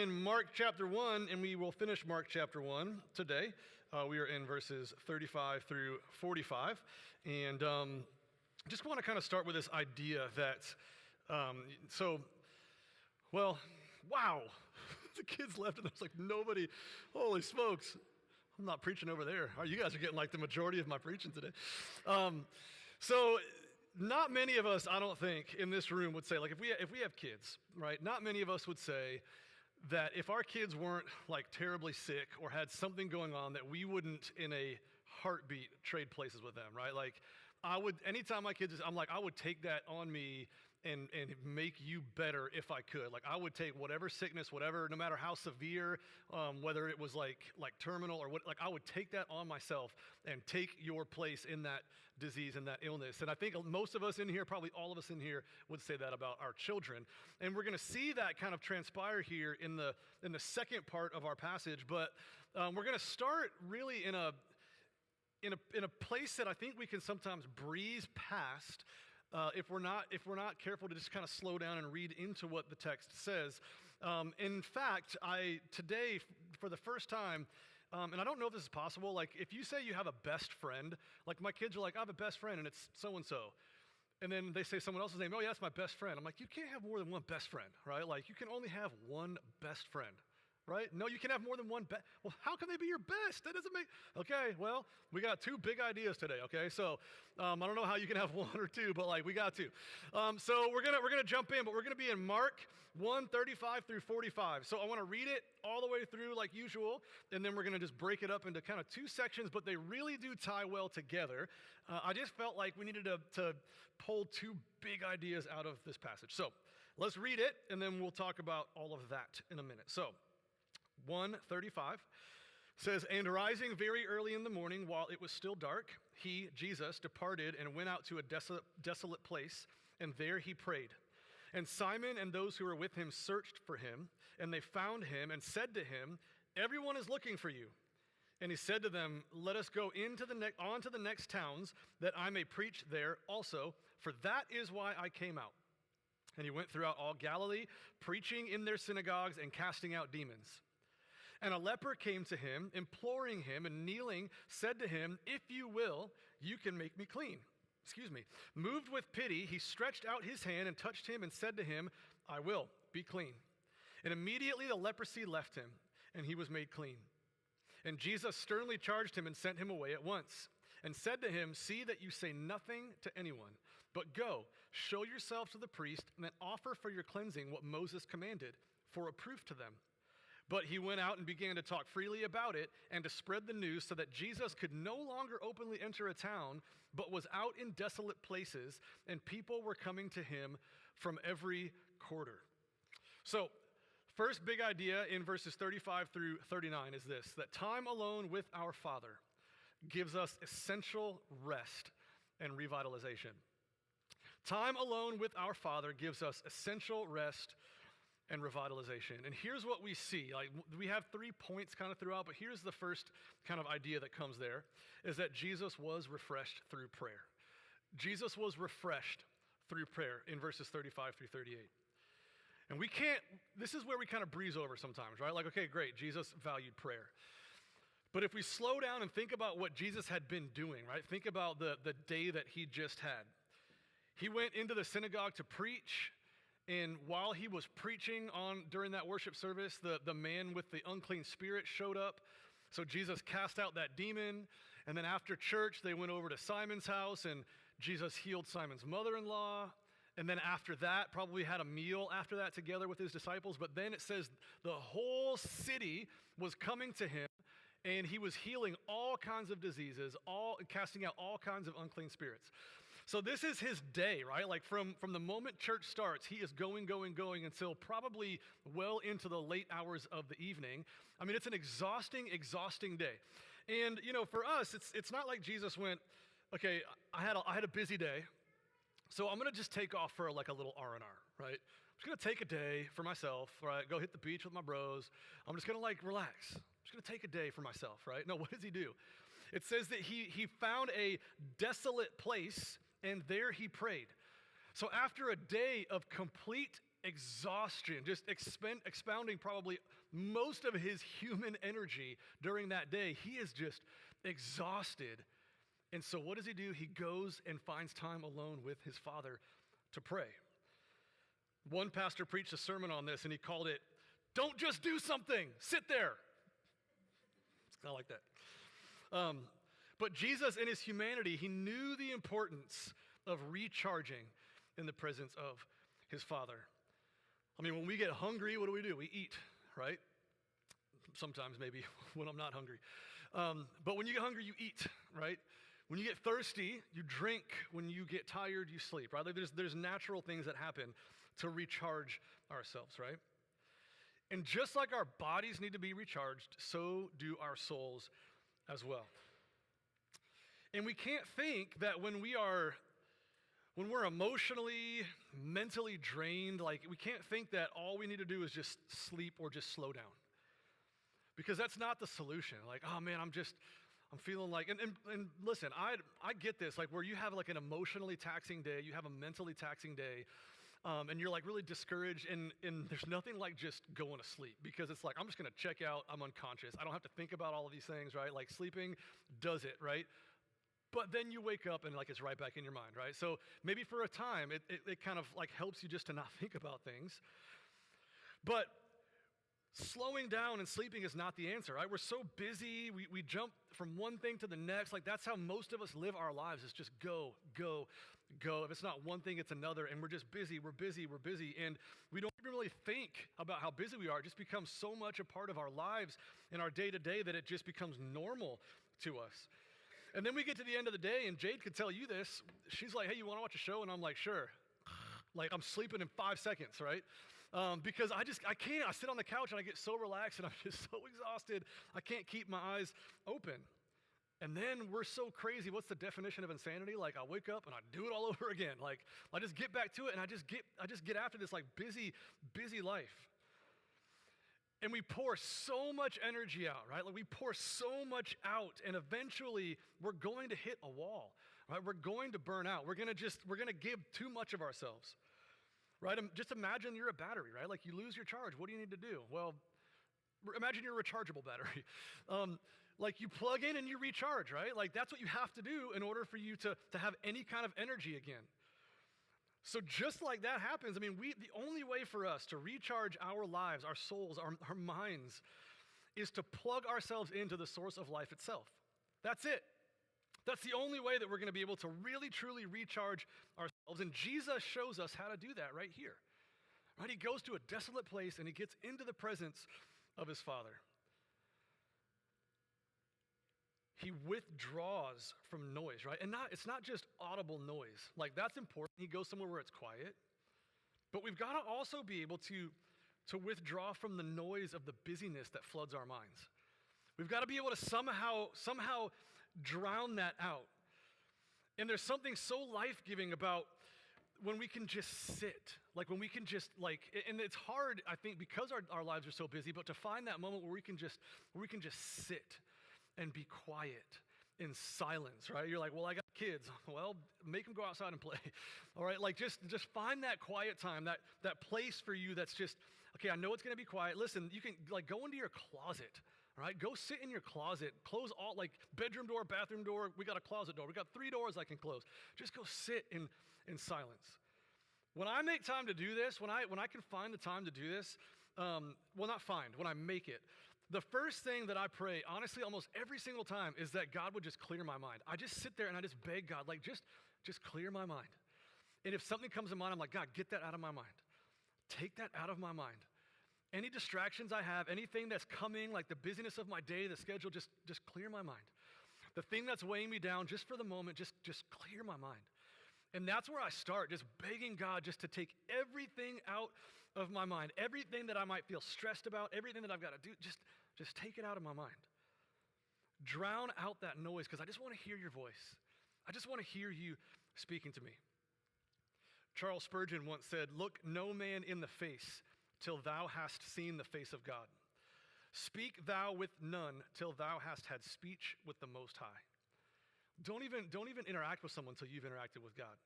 in Mark chapter 1, and we will finish Mark chapter 1 today. We are in verses 35 through 45. And just want to kind of start with this idea that, wow, the kids left, and there's like nobody, holy smokes, I'm not preaching over there. Oh, you guys are getting like the majority of my preaching today. Not many of us, I don't think, in this room would say, like, if we have kids, right, not many of us would say that if our kids weren't, like, terribly sick or had something going on, that we wouldn't, in a heartbeat, trade places with them, right? Like, anytime my kids, I would take that on me and make you better if I could. Like, I would take whatever sickness, whatever, no matter how severe, whether it was like terminal or what, like, I would take that on myself and take your place in that disease and that illness. And I think most of us in here, probably all of us in here, would say that about our children. And we're going to see that kind of transpire here in the second part of our passage. But we're going to start really in a place that I think we can sometimes breeze past. If we're not careful to just kind of slow down and read into what the text says. In fact, today, for the first time, and I don't know if this is possible, like if you say you have a best friend, like my kids are like, I have a best friend and it's so-and-so. And then they say someone else's name, oh yeah, that's my best friend. I'm like, you can't have more than one best friend, right? Like you can only have one best friend. Right? No, you can have more than one best. Well, how can they be your best? That doesn't make... Okay, well, we got two big ideas today, okay? So, I don't know how you can have one or two, but like, we got two. So we're gonna jump in, but we're gonna be in Mark 1, 35 through 45. So I wanna read it all the way through like usual, and then we're gonna just break it up into kind of two sections, but they really do tie well together. I just felt like we needed to pull two big ideas out of this passage. So let's read it, and then we'll talk about all of that in a minute. So, 1:35 says, "And rising very early in the morning, while it was still dark, he, Jesus, departed and went out to a desolate place, and there he prayed. And Simon and those who were with him searched for him, and they found him and said to him, 'Everyone is looking for you.' And he said to them, 'Let us go on to the next towns, that I may preach there also, for that is why I came out.' And he went throughout all Galilee, preaching in their synagogues and casting out demons. And a leper came to him, imploring him, and kneeling, said to him, 'If you will, you can make me clean.' Moved with pity, he stretched out his hand and touched him and said to him, 'I will, be clean.' And immediately the leprosy left him, and he was made clean. And Jesus sternly charged him and sent him away at once, and said to him, 'See that you say nothing to anyone, but go, show yourself to the priest, and then offer for your cleansing what Moses commanded, for a proof to them.' But he went out and began to talk freely about it and to spread the news, so that Jesus could no longer openly enter a town, but was out in desolate places, and people were coming to him from every quarter." So, first big idea in verses 35 through 39 is this, that time alone with our Father gives us essential rest and revitalization. Time alone with our Father gives us essential rest and revitalization. And here's what we see. Like, we have 3 points kind of throughout, but here's the first kind of idea that comes there, is that Jesus was refreshed through prayer. Jesus was refreshed through prayer in verses 35 through 38. And this is where we kind of breeze over sometimes, right? Like, okay, great, Jesus valued prayer. But if we slow down and think about what Jesus had been doing, right? Think about the day that he just had. He went into the synagogue to preach. And while he was preaching during that worship service, the man with the unclean spirit showed up. So Jesus cast out that demon. And then after church, they went over to Simon's house, and Jesus healed Simon's mother-in-law. And then after that, probably had a meal after that together with his disciples. But then it says the whole city was coming to him, and he was healing all kinds of diseases, casting out all kinds of unclean spirits. So this is his day, right? Like from the moment church starts, he is going until probably well into the late hours of the evening. I mean, it's an exhausting day. And, for us, it's not like Jesus went, okay, I had a busy day, so I'm going to just take off for like a little R&R, right? I'm just going to take a day for myself, right? Go hit the beach with my bros. I'm just going to like relax. I'm just going to take a day for myself, right? No, what does he do? It says that he found a desolate place, and there he prayed. So after a day of complete exhaustion, just expounding probably most of his human energy during that day. He is just exhausted. And so what does he do? He goes and finds time alone with his Father to pray. One pastor preached a sermon on this, and he called it, "Don't just do something, sit there." It's kind of like that. But Jesus, in his humanity, he knew the importance of recharging in the presence of his Father. I mean, when we get hungry, what do? We eat, right? Sometimes maybe when I'm not hungry. But when you get hungry, you eat, right? When you get thirsty, you drink. When you get tired, you sleep, right? Like there's natural things that happen to recharge ourselves, right? And just like our bodies need to be recharged, so do our souls as well. And we can't think that when we're emotionally, mentally drained, like we can't think that all we need to do is just sleep or just slow down. Because that's not the solution. Like, oh man, I'm feeling like, and listen, I get this, like where you have like an emotionally taxing day, you have a mentally taxing day, and you're like really discouraged, and there's nothing like just going to sleep, because it's like, I'm just gonna check out, I'm unconscious. I don't have to think about all of these things, right? Like sleeping does it, right? But then you wake up and like it's right back in your mind, right? So maybe for a time, it kind of like helps you just to not think about things. But slowing down and sleeping is not the answer, right? We're so busy, we jump from one thing to the next. Like that's how most of us live our lives, is just go, go, go. If it's not one thing, it's another, and we're just busy, we're busy, and we don't even really think about how busy we are. It just becomes so much a part of our lives and our day-to-day that it just becomes normal to us. And then we get to the end of the day, and Jade could tell you this. She's like, hey, you want to watch a show? And I'm like, sure. Like I'm sleeping in 5 seconds, right? Because I can't. I sit on the couch and I get so relaxed and I'm just so exhausted. I can't keep my eyes open. And then we're so crazy. What's the definition of insanity? Like I wake up and I do it all over again. Like I just get back to it, and I just get after this like busy life. And we pour so much energy out, right? Like we pour so much out, and eventually we're going to hit a wall, right? We're going to burn out. We're gonna give too much of ourselves, right? Just imagine you're a battery, right? Like you lose your charge. What do you need to do? Well, imagine you're a rechargeable battery. Like you plug in and you recharge, right? Like that's what you have to do in order for you to have any kind of energy again. So just like that happens, I mean, the only way for us to recharge our lives, our souls, our minds, is to plug ourselves into the source of life itself. That's it. That's the only way that we're going to be able to really, truly recharge ourselves. And Jesus shows us how to do that right here. Right? He goes to a desolate place and he gets into the presence of his Father. He withdraws from noise, right? And it's not just audible noise. Like that's important. He goes somewhere where it's quiet. But we've got to also be able to withdraw from the noise of the busyness that floods our minds. We've got to be able to somehow drown that out. And there's something so life-giving about when we can just sit, like when we can just and it's hard, I think, because our lives are so busy, but to find that moment where we can just sit and be quiet in silence, right? You're like, well, I got kids. Well, make them go outside and play. All right, like just find that quiet time, that place for you that's just, okay, I know it's gonna be quiet. Listen, you can like go into your closet, all right? Go sit in your closet, close all, like bedroom door, bathroom door, we got a closet door. We got 3 doors I can close. Just go sit in silence. When I make time to do this, when I can find the time to do this, when I make it, the first thing that I pray, honestly, almost every single time, is that God would just clear my mind. I just sit there and I just beg God, like just clear my mind. And if something comes to mind, I'm like, God, get that out of my mind. Take that out of my mind. Any distractions I have, anything that's coming, like the busyness of my day, the schedule, just clear my mind. The thing that's weighing me down, just for the moment, just clear my mind. And that's where I start, just begging God just to take everything out of my mind, everything that I might feel stressed about, everything that I've got to do, just take it out of my mind. Drown out that noise, because I just want to hear your voice. I just want to hear you speaking to me. Charles Spurgeon once said, "Look no man in the face till thou hast seen the face of God. Speak thou with none till thou hast had speech with the Most High." Don't even interact with someone until you've interacted with God.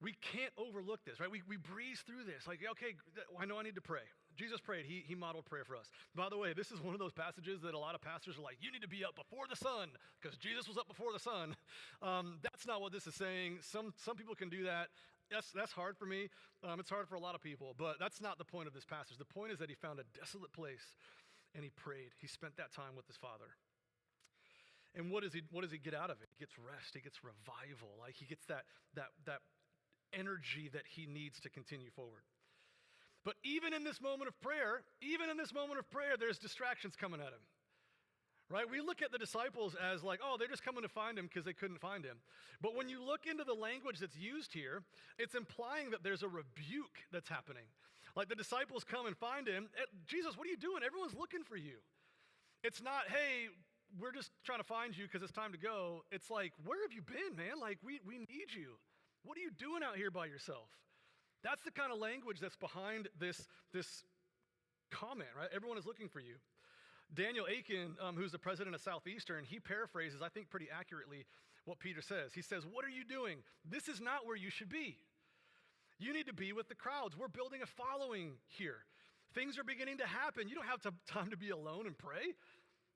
We can't overlook this, right? We breeze through this. Like, okay, I know I need to pray. Jesus prayed. He modeled prayer for us. By the way, this is one of those passages that a lot of pastors are like, you need to be up before the sun because Jesus was up before the sun. That's not what this is saying. Some people can do that. That's hard for me. It's hard for a lot of people, but that's not the point of this passage. The point is that he found a desolate place and he prayed. He spent that time with his Father. And what does he get out of it? He gets rest. He gets revival. Like he gets that energy that he needs to continue forward. But even in this moment of prayer, there's distractions coming at him. Right? We look at the disciples as like, oh, they're just coming to find him because they couldn't find him. But when you look into the language that's used here, it's implying that there's a rebuke that's happening. Like the disciples come and find him. Jesus, what are you doing? Everyone's looking for you. It's not, hey, we're just trying to find you because it's time to go. It's like, where have you been, man? Like, we need you. What are you doing out here by yourself? That's the kind of language that's behind this comment, right? Everyone is looking for you. Daniel Aiken, who's the president of Southeastern, he paraphrases, I think pretty accurately, what Peter says. He says, what are you doing? This is not where you should be. You need to be with the crowds. We're building a following here. Things are beginning to happen. You don't have time to be alone and pray.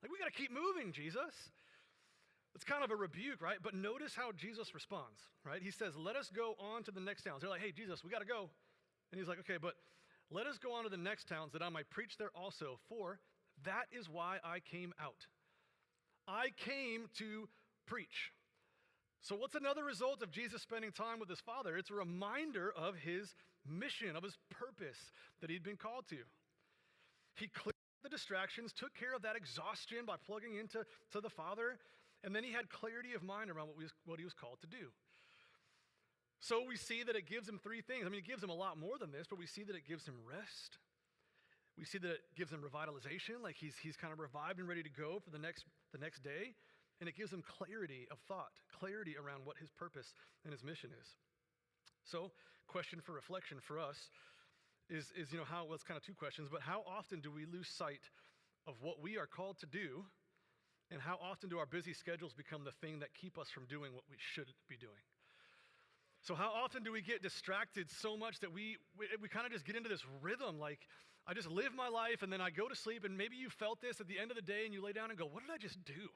Like, we got to keep moving, Jesus. It's kind of a rebuke, right? But notice how Jesus responds, right? He says, let us go on to the next towns. They're like, hey, Jesus, we got to go. And he's like, okay, but let us go on to the next towns that I might preach there also, for that is why I came out. I came to preach. So what's another result of Jesus spending time with his Father? It's a reminder of his mission, of his purpose that he'd been called to. He cleared the distractions, took care of that exhaustion by plugging into the Father, and then he had clarity of mind around what he was called to do. So we see that it gives him three things. I mean, it gives him a lot more than this, but we see that it gives him rest. We see that it gives him revitalization, like he's kind of revived and ready to go for the next day. And it gives him clarity of thought, clarity around what his purpose and his mission is. So, question for reflection for us is it's kind of two questions, but how often do we lose sight of what we are called to do? And how often do our busy schedules become the thing that keep us from doing what we should be doing? So how often do we get distracted so much that we kind of just get into this rhythm, like I just live my life and then I go to sleep, and maybe you felt this at the end of the day and you lay down and go, what did I just do?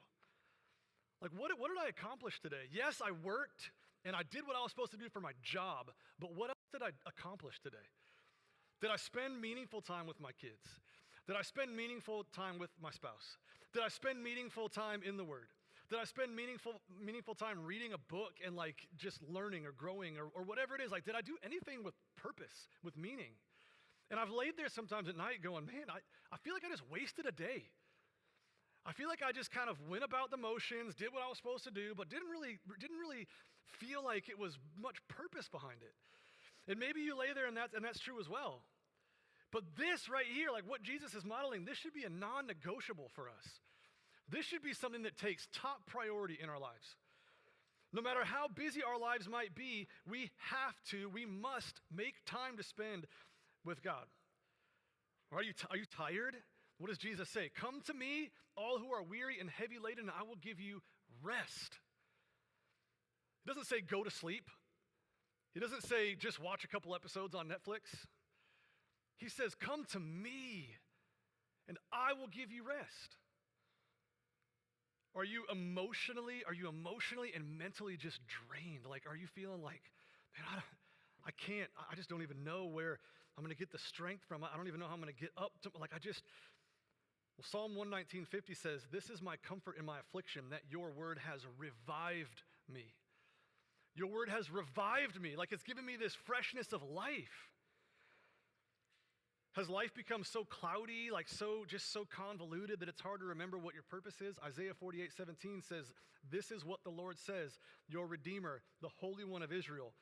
Like, what did I accomplish today? Yes, I worked and I did what I was supposed to do for my job, but what else did I accomplish today? Did I spend meaningful time with my kids? Did I spend meaningful time with my spouse? Did I spend meaningful time in the Word? Did I spend meaningful time reading a book and like just learning or growing or whatever it is? Like, did I do anything with purpose, with meaning? And I've laid there sometimes at night going, man, I feel like I just wasted a day. I feel like I just kind of went about the motions, did what I was supposed to do, but didn't really feel like it was much purpose behind it. And maybe you lay there and that's true as well. But this right here, like what Jesus is modeling, this should be a non-negotiable for us. This should be something that takes top priority in our lives. No matter how busy our lives might be, we must make time to spend with God. Are you tired? What does Jesus say? Come to me, all who are weary and heavy laden, and I will give you rest. It doesn't say go to sleep. He doesn't say just watch a couple episodes on Netflix. He says, come to me, and I will give you rest. Are you emotionally and mentally just drained? Like, are you feeling like, man, I just don't even know where I'm going to get the strength from. I don't even know how I'm going to get up to, well, Psalm 119:50 says, this is my comfort in my affliction, that your word has revived me. Your word has revived me, like it's given me this freshness of life. Has life become so cloudy, like so convoluted that it's hard to remember what your purpose is? Isaiah 48:17 says, this is what the Lord says, your Redeemer, the Holy One of Israel.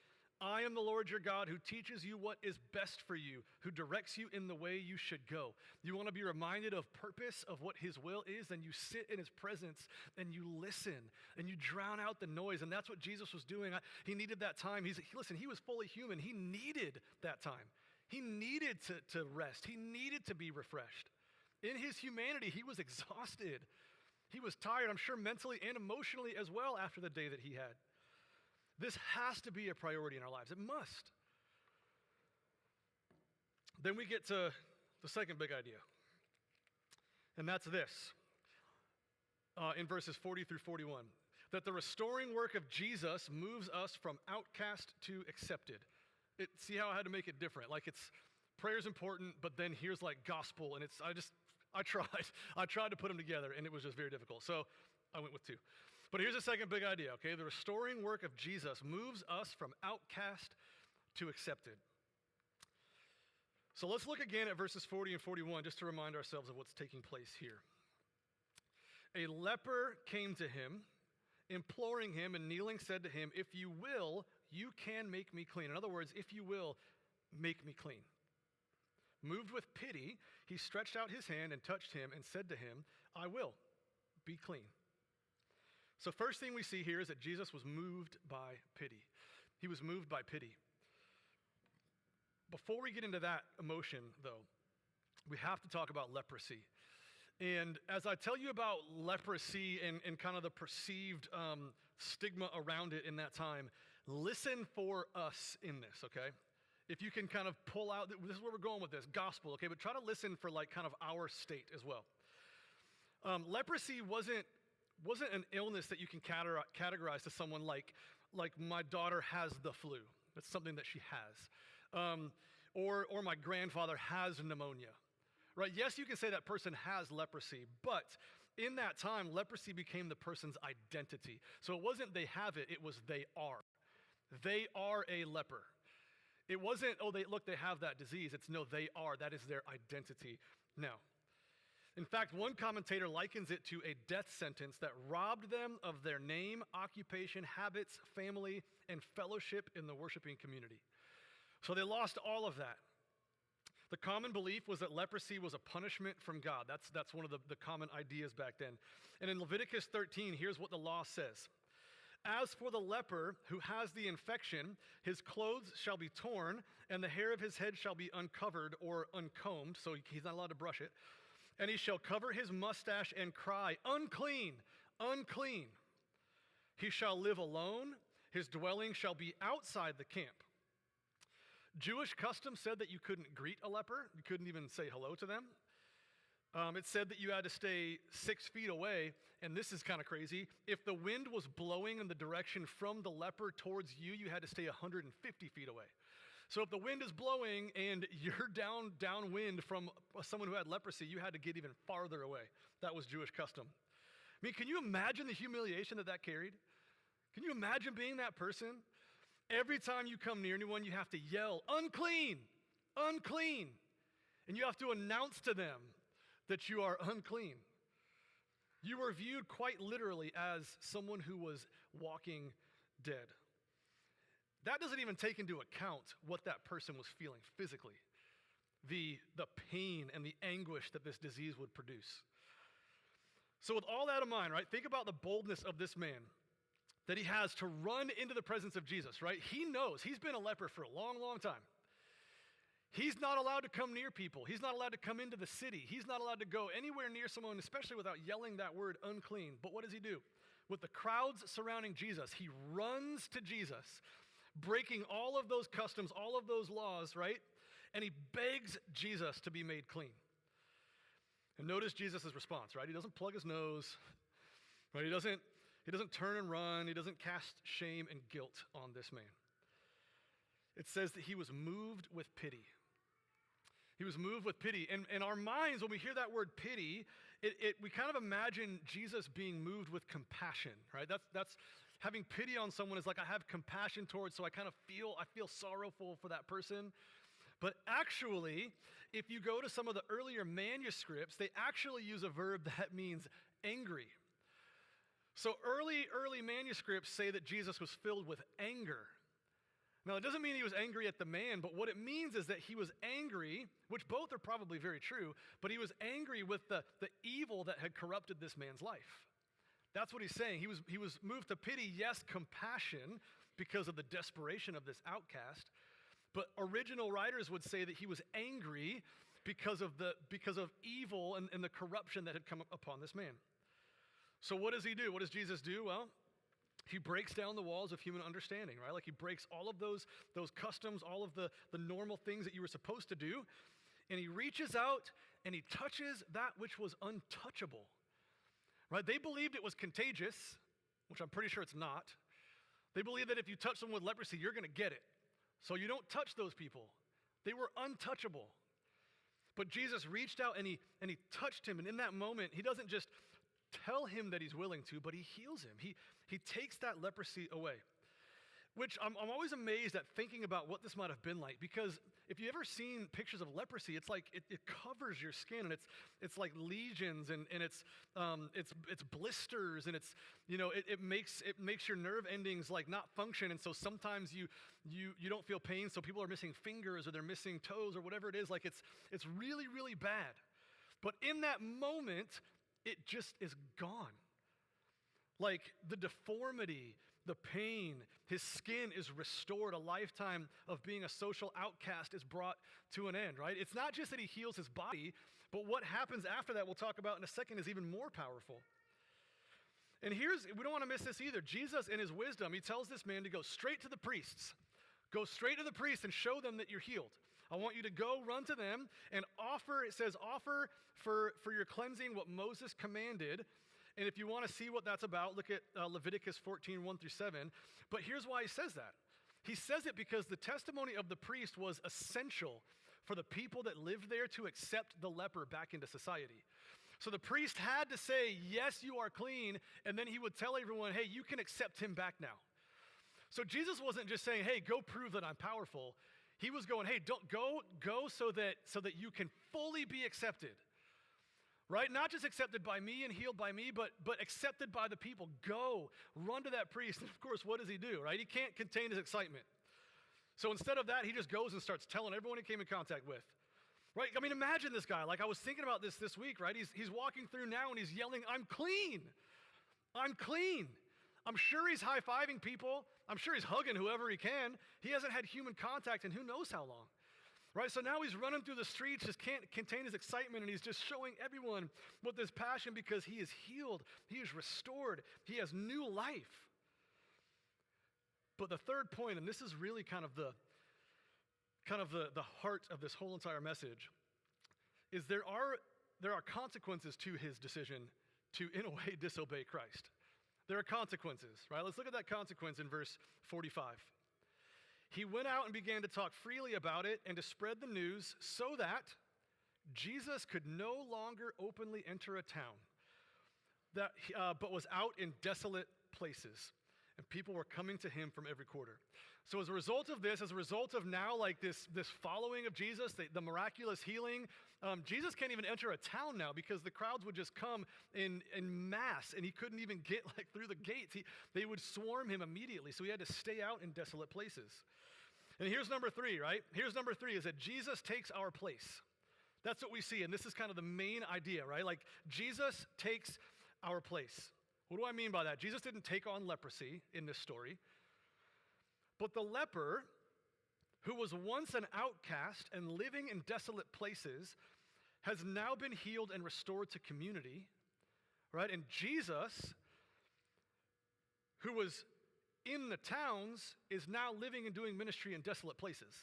I am the Lord your God who teaches you what is best for you, who directs you in the way you should go. You want to be reminded of purpose, of what his will is, and you sit in his presence and you listen and you drown out the noise. And that's what Jesus was doing. He needed that time. He was fully human. He needed that time. He needed to rest. He needed to be refreshed. In his humanity, he was exhausted. He was tired, I'm sure mentally and emotionally as well after the day that he had. This has to be a priority in our lives. It must. Then we get to the second big idea, and that's this, in verses 40 through 41, that the restoring work of Jesus moves us from outcast to accepted. See how I had to make it different? Like prayer's important, but then here's like gospel, and I tried to put them together, and it was just very difficult. So I went with two. But here's the second big idea, okay? The restoring work of Jesus moves us from outcast to accepted. So let's look again at verses 40 and 41 just to remind ourselves of what's taking place here. A leper came to him, imploring him, and kneeling said to him, "If you will, you can make me clean." In other words, if you will, make me clean. Moved with pity, he stretched out his hand and touched him and said to him, "I will, be clean." So first thing we see here is that Jesus was moved by pity. He was moved by pity. Before we get into that emotion, though, we have to talk about leprosy. And as I tell you about leprosy and kind of the perceived stigma around it in that time, listen for us in this, okay? If you can kind of pull out, this is where we're going with this, gospel, okay? But try to listen for like kind of our state as well. Leprosy wasn't an illness that you can categorize to someone like my daughter has the flu. That's something that she has. Or my grandfather has pneumonia, right? Yes, you can say that person has leprosy, but in that time, leprosy became the person's identity. So it wasn't they have it, it was they are. They are a leper. It wasn't, they have that disease. It's no, they are. That is their identity now. In fact, one commentator likens it to a death sentence that robbed them of their name, occupation, habits, family, and fellowship in the worshiping community. So they lost all of that. The common belief was that leprosy was a punishment from God. That's one of the common ideas back then. And in Leviticus 13, here's what the law says. As for the leper who has the infection, his clothes shall be torn, and the hair of his head shall be uncovered or uncombed, so he's not allowed to brush it. And he shall cover his mustache and cry, "Unclean, unclean." He shall live alone. His dwelling shall be outside the camp. Jewish custom said that you couldn't greet a leper. You couldn't even say hello to them. It said that you had to stay 6 feet away, and this is kind of crazy. If the wind was blowing in the direction from the leper towards you, you had to stay 150 feet away. So if the wind is blowing and you're downwind from someone who had leprosy, you had to get even farther away. That was Jewish custom. I mean, can you imagine the humiliation that carried? Can you imagine being that person? Every time you come near anyone, you have to yell, "Unclean, unclean." And you have to announce to them that you are unclean. You were viewed quite literally as someone who was walking dead. That doesn't even take into account what that person was feeling physically, the pain and the anguish that this disease would produce. So with all that in mind, right, think about the boldness of this man that he has to run into the presence of Jesus, right? He knows he's been a leper for a long, long time. He's not allowed to come near people. He's not allowed to come into the city. He's not allowed to go anywhere near someone, especially without yelling that word unclean. But what does he do? With the crowds surrounding Jesus, he runs to Jesus, breaking all of those customs, all of those laws, right? And he begs Jesus to be made clean. And notice Jesus' response, right? He doesn't plug his nose, right? He doesn't turn and run. He doesn't cast shame and guilt on this man. It says that he was moved with pity. He was moved with pity. And in our minds, when we hear that word pity, we kind of imagine Jesus being moved with compassion, right? That's having pity on someone is like I have compassion towards, so I feel sorrowful for that person. But actually, if you go to some of the earlier manuscripts, they actually use a verb that means angry. So early manuscripts say that Jesus was filled with anger. Now, it doesn't mean he was angry at the man, but what it means is that he was angry, which both are probably very true, but he was angry with the evil that had corrupted this man's life. That's what he's saying. He was moved to pity, yes, compassion, because of the desperation of this outcast, but original writers would say that he was angry because of evil and the corruption that had come upon this man. So what does he do? What does Jesus do? Well, He breaks down the walls of human understanding, right? Like he breaks all of those customs, all of the normal things that you were supposed to do. And he reaches out and he touches that which was untouchable, right? They believed it was contagious, which I'm pretty sure it's not. They believed that if you touch someone with leprosy, you're going to get it. So you don't touch those people. They were untouchable. But Jesus reached out and he touched him. And in that moment, he doesn't just tell him that he's willing to, but he heals him. He takes that leprosy away, which I'm always amazed at thinking about what this might have been like, because if you've ever seen pictures of leprosy, it's like it covers your skin, and it's like lesions, and it's blisters, and it makes your nerve endings like not function, and so sometimes you don't feel pain, so people are missing fingers or they're missing toes or whatever it is. Like it's really, really bad. But in that moment, it just is gone. Like the deformity, the pain, his skin is restored. A lifetime of being a social outcast is brought to an end, right? It's not just that he heals his body, but what happens after that, we'll talk about in a second, is even more powerful. And we don't want to miss this either. Jesus, in his wisdom, he tells this man to go straight to the priests. Go straight to the priests and show them that you're healed. I want you to go run to them and offer, it says, offer for your cleansing what Moses commanded. And if you want to see what that's about, look at Leviticus 14, 1 through 7. But here's why he says that. He says it because the testimony of the priest was essential for the people that lived there to accept the leper back into society. So the priest had to say, yes, you are clean, and then he would tell everyone, hey, you can accept him back now. So Jesus wasn't just saying, hey, go prove that I'm powerful. He was going, hey, don't go so that you can fully be accepted. Right? Not just accepted by me and healed by me, but accepted by the people. Go, run to that priest. And of course, what does he do, right? He can't contain his excitement. So instead of that, he just goes and starts telling everyone he came in contact with. Right? I mean, imagine this guy. Like, I was thinking about this week, right? He's walking through now and he's yelling, I'm clean. I'm clean. I'm sure he's high-fiving people. I'm sure he's hugging whoever he can. He hasn't had human contact in who knows how long. Right, so now he's running through the streets, just can't contain his excitement, and he's just showing everyone with this passion because he is healed, he is restored, he has new life. But the third point, and this is really kind of the heart of this whole entire message, is there are consequences to his decision to, in a way, disobey Christ. There are consequences, right? Let's look at that consequence in verse 45. He went out and began to talk freely about it and to spread the news so that Jesus could no longer openly enter a town, but was out in desolate places. And people were coming to him from every quarter. So as a result of this, as a result of now like this following of Jesus, the miraculous healing, Jesus can't even enter a town now because the crowds would just come in mass, and he couldn't even get like through the gates. They would swarm him immediately, so he had to stay out in desolate places. And here's number 3, right? Here's number 3 is that Jesus takes our place. That's what we see, and this is kind of the main idea, right? Like Jesus takes our place. What do I mean by that? Jesus didn't take on leprosy in this story, but the leper, who was once an outcast and living in desolate places, has now been healed and restored to community, right? And Jesus, who was in the towns, is now living and doing ministry in desolate places.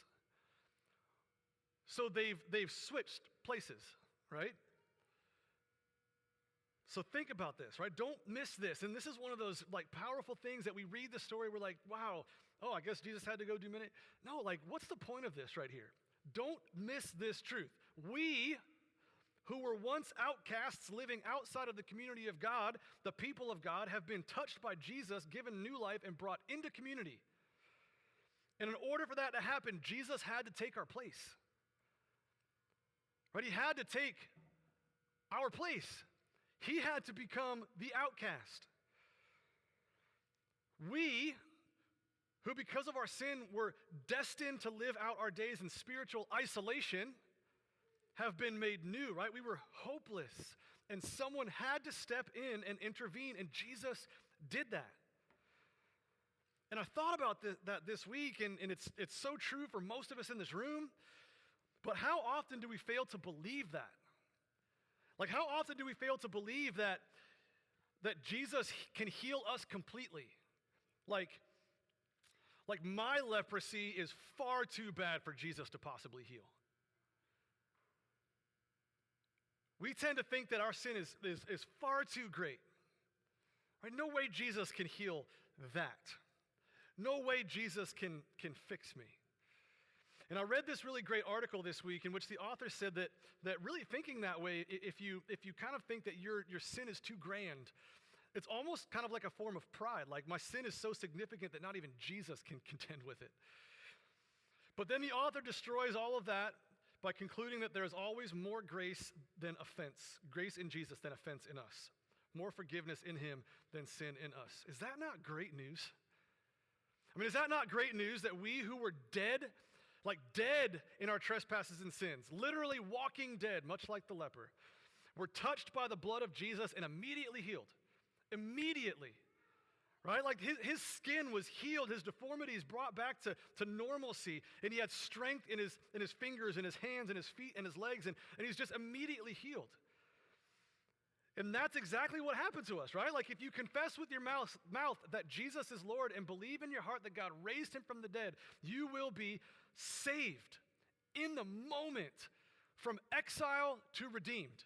So they've switched places, right? So think about this, right? Don't miss this. And this is one of those like powerful things that we read the story, we're like, wow, oh, I guess Jesus had to go do ministry. No, like, what's the point of this right here? Don't miss this truth. We, who were once outcasts living outside of the community of God, the people of God, have been touched by Jesus, given new life, and brought into community. And in order for that to happen, Jesus had to take our place. Right? He had to take our place. He had to become the outcast. We, who because of our sin were destined to live out our days in spiritual isolation, have been made new, right? We were hopeless, and someone had to step in and intervene, and Jesus did that. And I thought about that this week, and it's so true for most of us in this room, but how often do we fail to believe that? Like, how often do we fail to believe that Jesus can heal us completely? Like, like my leprosy is far too bad for Jesus to possibly heal. We tend to think that our sin is far too great. Right? No way Jesus can heal that. No way Jesus can fix me. And I read this really great article this week in which the author said that really thinking that way, if you kind of think that your sin is too grand, it's almost kind of like a form of pride. Like, my sin is so significant that not even Jesus can contend with it. But then the author destroys all of that by concluding that there is always more grace than offense, grace in Jesus than offense in us, more forgiveness in him than sin in us. Is that not great news? I mean, is that not great news that we who were dead, like dead in our trespasses and sins, literally walking dead, much like the leper, were touched by the blood of Jesus and immediately healed? Immediately, right? Like his skin was healed, his deformities brought back to normalcy, and he had strength in his fingers and his hands and his feet and his legs, and he's just immediately healed. And that's exactly what happened to us, right? Like, if you confess with your mouth that Jesus is Lord and believe in your heart that God raised him from the dead, you will be saved in the moment, from exile to redeemed,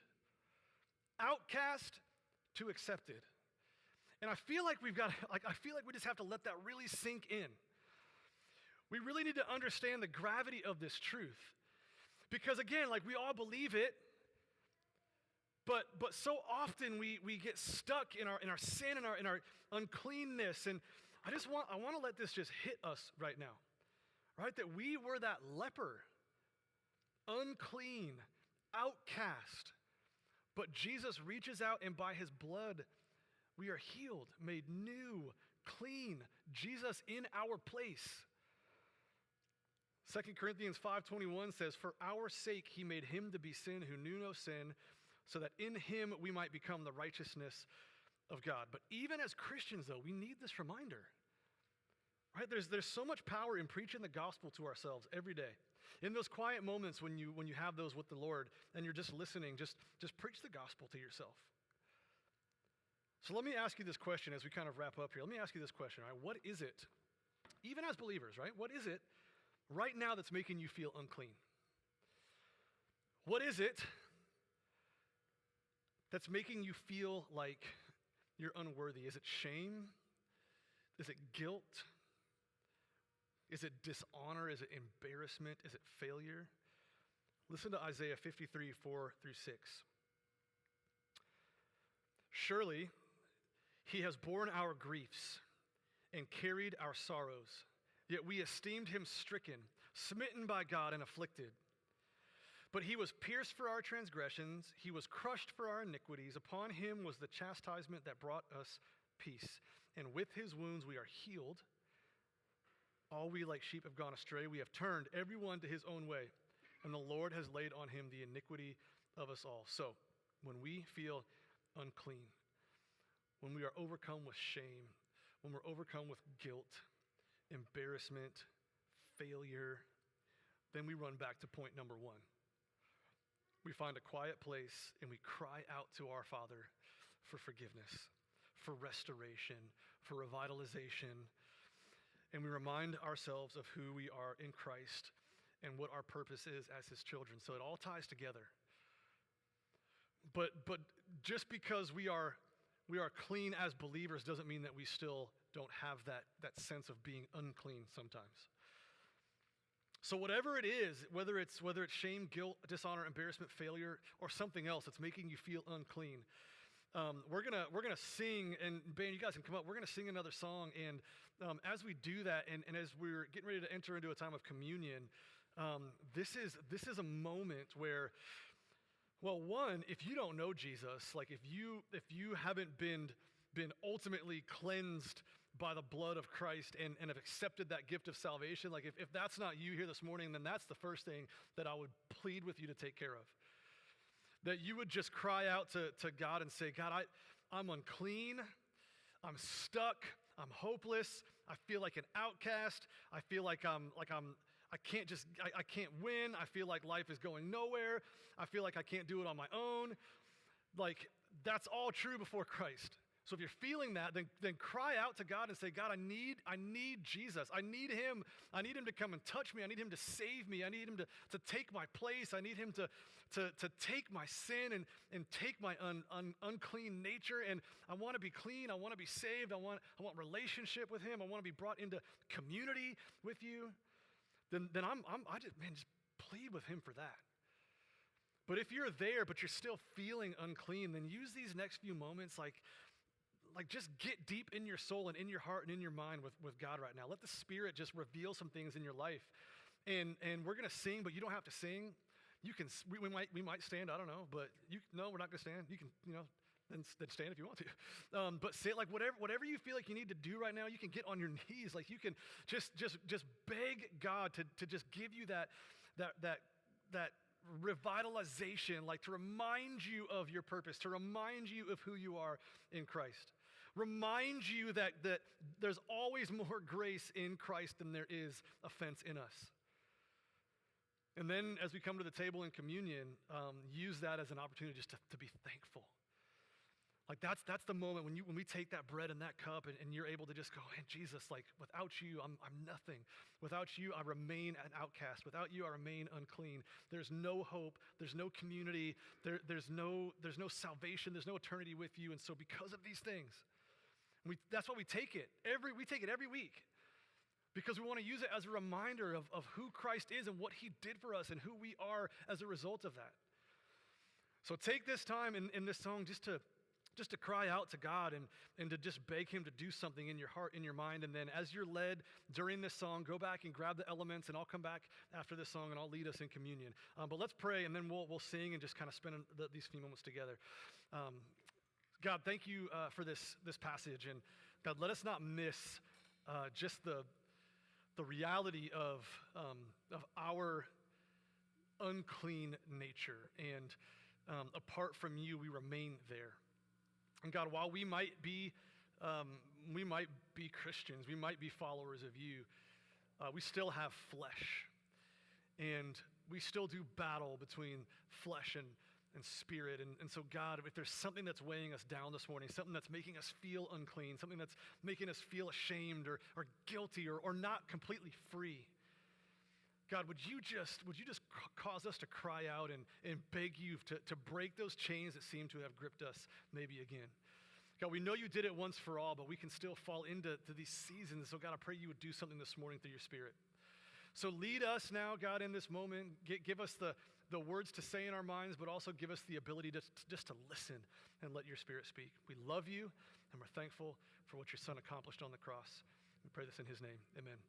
outcast to accepted. And I feel like we just have to let that really sink in. We really need to understand the gravity of this truth. Because again, like, we all believe it, but so often we get stuck in our sin and our uncleanness. And I want to let this just hit us right now. Right? That we were that leper, unclean, outcast. But Jesus reaches out, and by his blood, we are healed, made new, clean. Jesus in our place. 2 Corinthians 5:21 says, "For our sake he made him to be sin who knew no sin, so that in him we might become the righteousness of God." But even as Christians, though, we need this reminder. Right? There's so much power in preaching the gospel to ourselves every day. In those quiet moments when you have those with the Lord and you're just listening, just preach the gospel to yourself. So let me ask you this question as we kind of wrap up here. Let me ask you this question, all right? What is it, even as believers, right? What is it right now that's making you feel unclean? What is it that's making you feel like you're unworthy? Is it shame? Is it guilt? Is it dishonor? Is it embarrassment? Is it failure? Listen to Isaiah 53, 4-6. "Surely he has borne our griefs and carried our sorrows, yet we esteemed him stricken, smitten by God, and afflicted. But he was pierced for our transgressions, he was crushed for our iniquities. Upon him was the chastisement that brought us peace. And with his wounds we are healed. All we like sheep have gone astray. We have turned everyone to his own way, and the Lord has laid on him the iniquity of us all." So, when we feel unclean, when we are overcome with shame, when we're overcome with guilt, embarrassment, failure, then we run back to point number one. We find a quiet place and we cry out to our Father for forgiveness, for restoration, for revitalization. And we remind ourselves of who we are in Christ and what our purpose is as his children. So it all ties together. But just because we are clean as believers doesn't mean that we still don't have that sense of being unclean sometimes. So whatever it is, whether it's shame, guilt, dishonor, embarrassment, failure, or something else that's making you feel unclean, we're gonna sing, and band, you guys can come up. We're gonna sing another song, and as we do that, and as we're getting ready to enter into a time of communion, this is a moment where, well, one, if you don't know Jesus, like if you haven't been ultimately cleansed by the blood of Christ and have accepted that gift of salvation, like if that's not you here this morning, then that's the first thing that I would plead with you to take care of. That you would just cry out to God and say, "God, I'm unclean, I'm stuck, I'm hopeless, I feel like an outcast, I feel like I can't win, I feel like life is going nowhere, I feel like I can't do it on my own." Like, that's all true before Christ. So if you're feeling that, then cry out to God and say, God, I need Jesus. I need him. I need him to come and touch me. I need him to save me. I need him to take my place. I need him to take my sin and take my unclean nature. And I want to be clean. I want to be saved. I want relationship with him. I want to be brought into community with you. Then just plead with him for that. But if you're there, but you're still feeling unclean, then use these next few moments like just get deep in your soul and in your heart and in your mind with God right now. Let the Spirit just reveal some things in your life. And we're going to sing, but you don't have to sing. You can, we might stand, I don't know, but no, we're not going to stand. You can, then stand if you want to. But say like whatever you feel like you need to do right now, you can get on your knees. Like you can just beg God to just give you that revitalization, like to remind you of your purpose, to remind you of who you are in Christ. Remind you that there's always more grace in Christ than there is offense in us. And then as we come to the table in communion, use that as an opportunity just to be thankful. Like that's the moment when we take that bread and that cup and you're able to just go, man, Jesus, like without you, I'm nothing. Without you, I remain an outcast. Without you, I remain unclean. There's no hope. There's no community. There's no salvation. There's no eternity with you. And so because of these things, that's why we take it. We take it every week because we want to use it as a reminder of who Christ is and what he did for us and who we are as a result of that. So take this time in this song just to cry out to God and to just beg him to do something in your heart, in your mind. And then as you're led during this song, go back and grab the elements, and I'll come back after this song and I'll lead us in communion. But let's pray, and then we'll sing and just kind of spend these few moments together. God, thank you for this passage. And God, let us not miss just the reality of our unclean nature. And apart from you, we remain there. And God, while we might be Christians, we might be followers of you, we still have flesh. And we still do battle between flesh and spirit. And so God, if there's something that's weighing us down this morning, something that's making us feel unclean, something that's making us feel ashamed or guilty or not completely free, God, would you just cause us to cry out and beg you to break those chains that seem to have gripped us maybe again? God, we know you did it once for all, but we can still fall into these seasons. So God, I pray you would do something this morning through your Spirit. So lead us now, God, in this moment. Give us the words to say in our minds, but also give us the ability just to listen and let your Spirit speak. We love you, and we're thankful for what your Son accomplished on the cross. We pray this in his name. Amen.